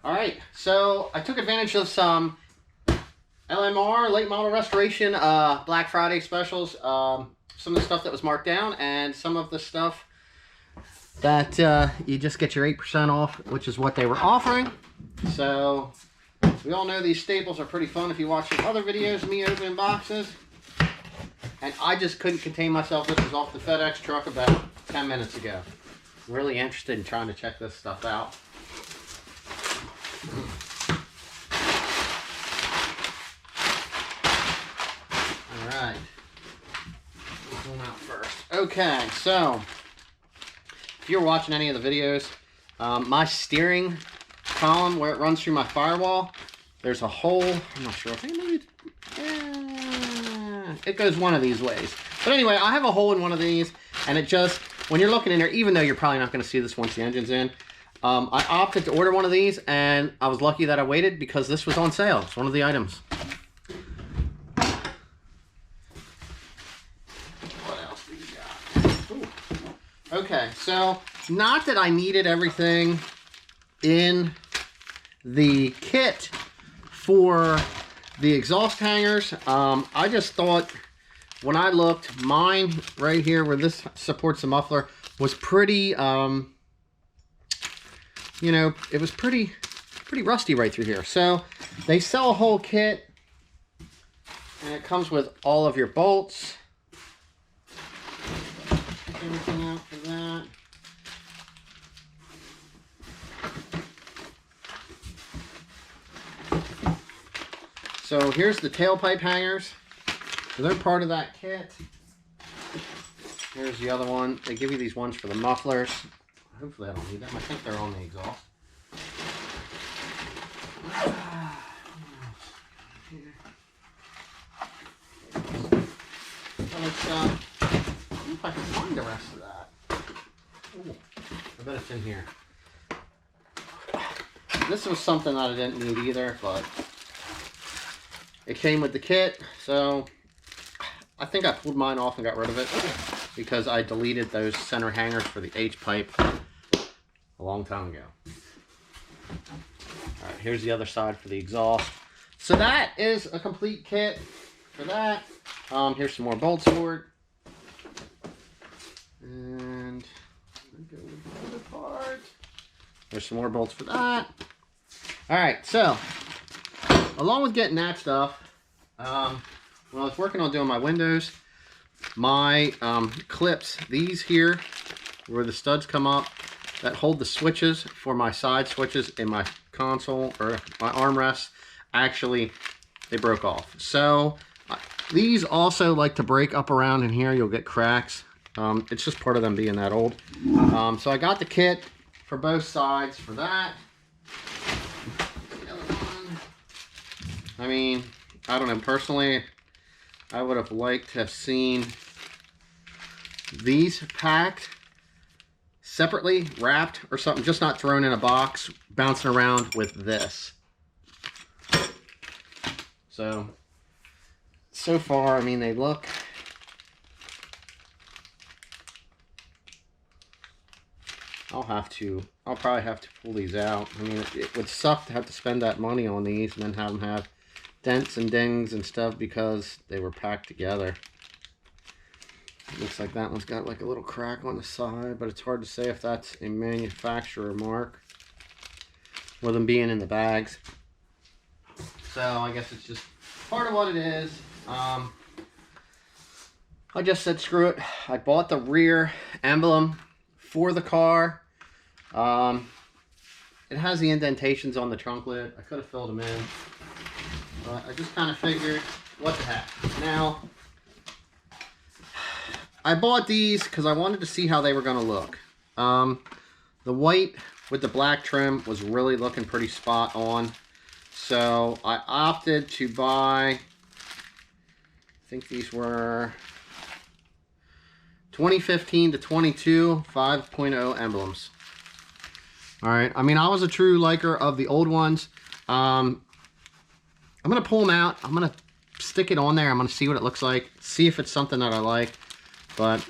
All right, so I took advantage of some LMR, late model restoration, Black Friday specials. Some of the stuff that was marked down and some of the stuff that you just get your 8% off, which is what they were offering. So we all know these staples are pretty fun if you watch some other videos of me opening boxes. And I just couldn't contain myself. This was off the FedEx truck about 10 minutes ago. Really interested in trying to check this stuff out. Alright. Zoom out first. Okay, so if you're watching any of the videos, my steering column where it runs through my firewall, there's a hole. I'm not sure. I think maybe it goes one of these ways. But anyway, I have a hole in one of these, and it just, when you're looking in there, even though you're probably not going to see this once the engine's in, I opted to order one of these, and I was lucky that I waited because this was on sale. It's one of the items. What else do you got? Ooh. Okay, so not that I needed everything in the kit for the exhaust hangers. I just thought when I looked, mine right here where this supports the muffler was pretty, you know, it was pretty rusty right through here. So they sell a whole kit, and it comes with all of your bolts. Check everything out for that. So here's the tailpipe hangers. So they're part of that kit. Here's the other one. They give you these ones for the mufflers. Hopefully I don't need them. I think they're on the exhaust. So let's see if I can find the rest of that. Ooh, I bet it's in here. This was something that I didn't need either, but it came with the kit, so I think I pulled mine off and got rid of it because I deleted those center hangers for the H-pipe a long time ago. Alright, here's the other side for the exhaust. So that is a complete kit for that. Here's some more bolts for it. And go with the other part. There's some more bolts for that. Alright, so along with getting that stuff, when I was working on doing my windows, my clips, these here, where the studs come up, that hold the switches for my side switches in my console, or my armrests, actually, they broke off. So, these also like to break up around in here. You'll get cracks. It's just part of them being that old. So I got the kit for both sides for that. I mean, I don't know, personally, I would have liked to have seen these packed separately, wrapped or something, just not thrown in a box, bouncing around with this. So far, I mean, they look, I'll probably have to pull these out. I mean, it would suck to have to spend that money on these and then have them have dents and dings and stuff because they were packed together. Looks like that one's got like a little crack on the side, but it's hard to say if that's a manufacturer mark with them being in the bags. So I guess it's just part of what it is. I just said screw it. I bought the rear emblem for the car. It has the indentations on the trunk lid. I could have filled them in, but I just kind of figured, what the heck. Now, I bought these because I wanted to see how they were going to look. The white with the black trim was really looking pretty spot on. So I opted to buy, I think these were 2015 to 22 5.0 emblems. Alright, I mean, I was a true liker of the old ones. I'm going to pull them out. I'm going to stick it on there. I'm going to see what it looks like. See if it's something that I like. But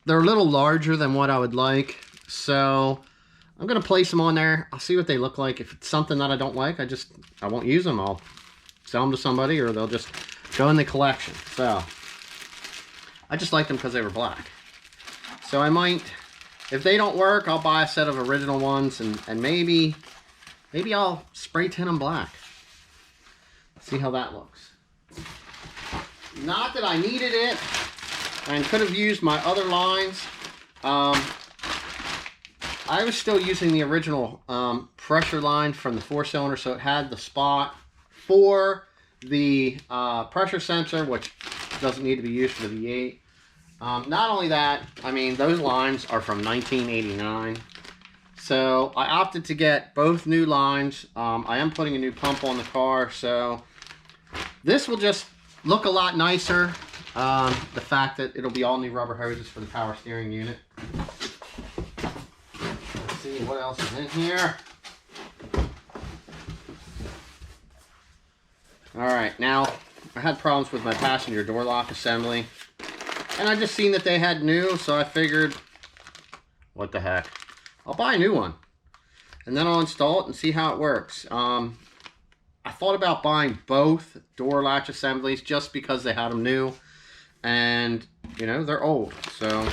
they're a little larger than what I would like. So I'm going to place them on there. I'll see what they look like. If it's something that I don't like, I won't use them. I'll sell them to somebody, or they'll just go in the collection. So I just like them because they were black. So I might, if they don't work, I'll buy a set of original ones, and maybe I'll spray tint them black. See how that looks. Not that I needed it, and could have used my other lines. I was still using the original pressure line from the 4-cylinder, so it had the spot for the pressure sensor, which doesn't need to be used for the V8. Not only that, I mean, those lines are from 1989. So I opted to get both new lines. I am putting a new pump on the car, so this will just look a lot nicer. The fact that it'll be all new rubber hoses for the power steering unit. Let's see what else is in here. Alright, now I had problems with my passenger door lock assembly, and I just seen that they had new, so I figured, what the heck, I'll buy a new one, and then I'll install it and see how it works. I thought about buying both door latch assemblies just because they had them new, and you know, they're old. So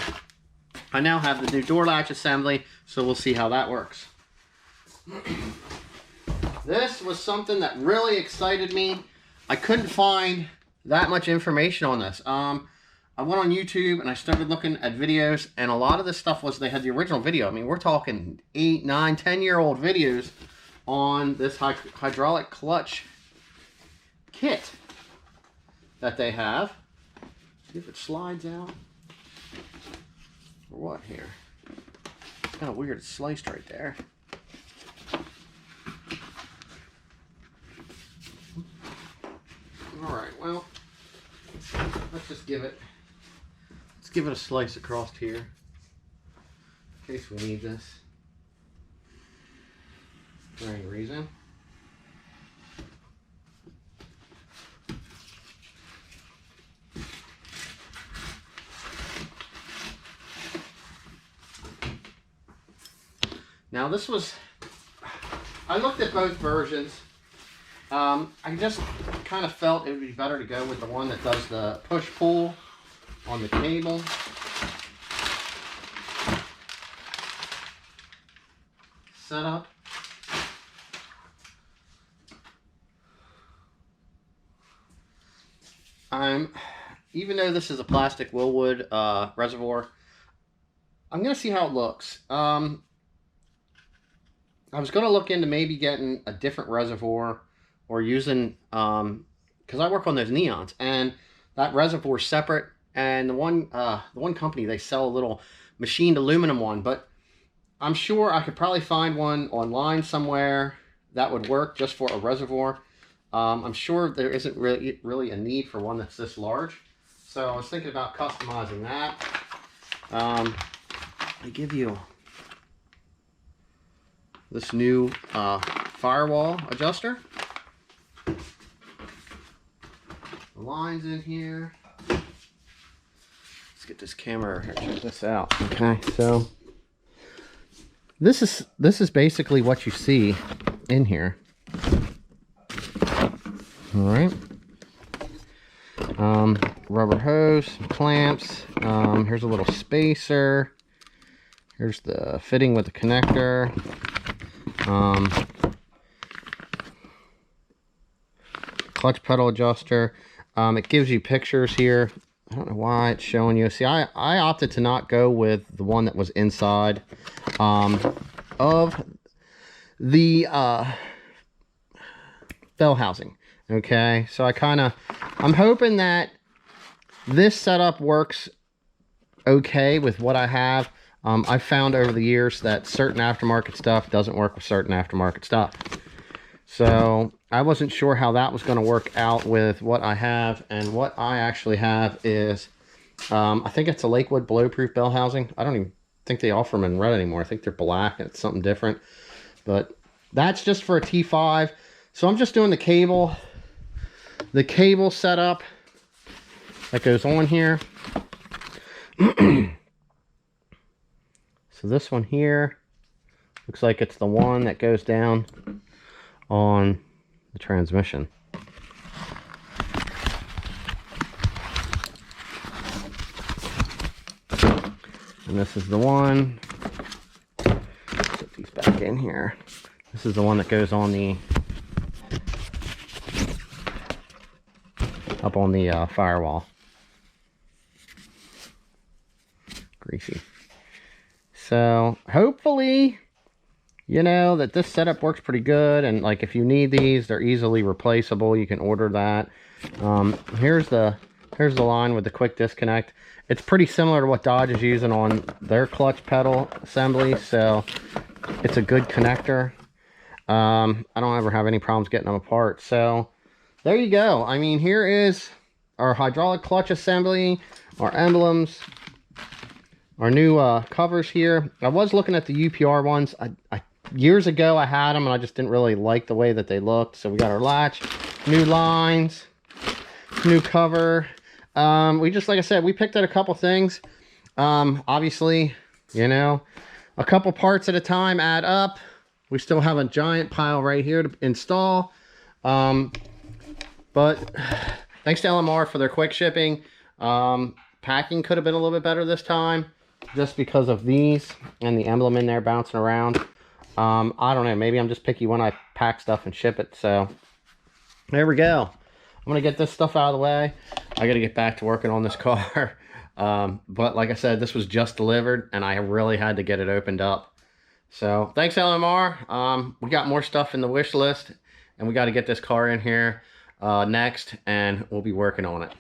I now have the new door latch assembly, so we'll see how that works. This was something that really excited me. I couldn't find that much information on this. I went on YouTube and I started looking at videos, and a lot of this stuff was, they had the original video. I mean, we're talking 8, 9, 10-year-old videos on this hydraulic clutch kit that they have. See if it slides out or what here. It's kind of weird, it's sliced right there. Alright, well, let's just give it a slice across here in case we need this for any reason. Now this was, I looked at both versions. I just kind of felt it would be better to go with the one that does the push-pull on the cable. Setup. Even though this is a plastic Willwood reservoir, I'm going to see how it looks. I was going to look into maybe getting a different reservoir, or using, because I work on those neons, and that reservoir is separate, and the one company, they sell a little machined aluminum one, but I'm sure I could probably find one online somewhere that would work just for a reservoir. I'm sure there isn't really a need for one that's this large, so I was thinking about customizing that. They give you this new firewall adjuster. The lines in here. Let's get this camera here. Check this out. Okay, so this is basically what you see in here. All right. Rubber hose, clamps. Here's a little spacer. Here's the fitting with the connector. Clutch pedal adjuster. It gives you pictures here. I don't know why it's showing you. See, I opted to not go with the one that was inside of the bell housing. Okay, so I'm hoping that this setup works okay with what I have. I've found over the years that certain aftermarket stuff doesn't work with certain aftermarket stuff. So I wasn't sure how that was going to work out with what I have. And what I actually have is, I think it's a Lakewood blow-proof bell housing. I don't even think they offer them in red anymore. I think they're black and it's something different. But that's just for a T5. So I'm just doing the cable setup that goes on here. So this one here Looks like it's the one that goes down on the transmission. And this is the one, put these back in here. This is the one that goes on the, up on the firewall. Greasy. So hopefully, you know, that this setup works pretty good, and like if you need these, they're easily replaceable. You can order that. Here's the line with the quick disconnect. It's pretty similar to what Dodge is using on their clutch pedal assembly, so it's a good connector. I don't ever have any problems getting them apart. So there you go. I mean, here is our hydraulic clutch assembly, our emblems, our new covers here. I was looking at the UPR ones. Years ago I had them and I just didn't really like the way that they looked. So we got our latch, new lines, new cover. We just, like I said, we picked out a couple things. Obviously, you know, a couple parts at a time add up. We still have a giant pile right here to install. But thanks to LMR for their quick shipping. Packing could have been a little bit better this time, just because of these and the emblem in there bouncing around. I don't know, maybe I'm just picky when I pack stuff and ship it. So there we go. I'm gonna get this stuff out of the way. I gotta get back to working on this car. But like I said, this was just delivered and I really had to get it opened up. So thanks, LMR. We got more stuff in the wish list and we got to get this car in here next, and we'll be working on it.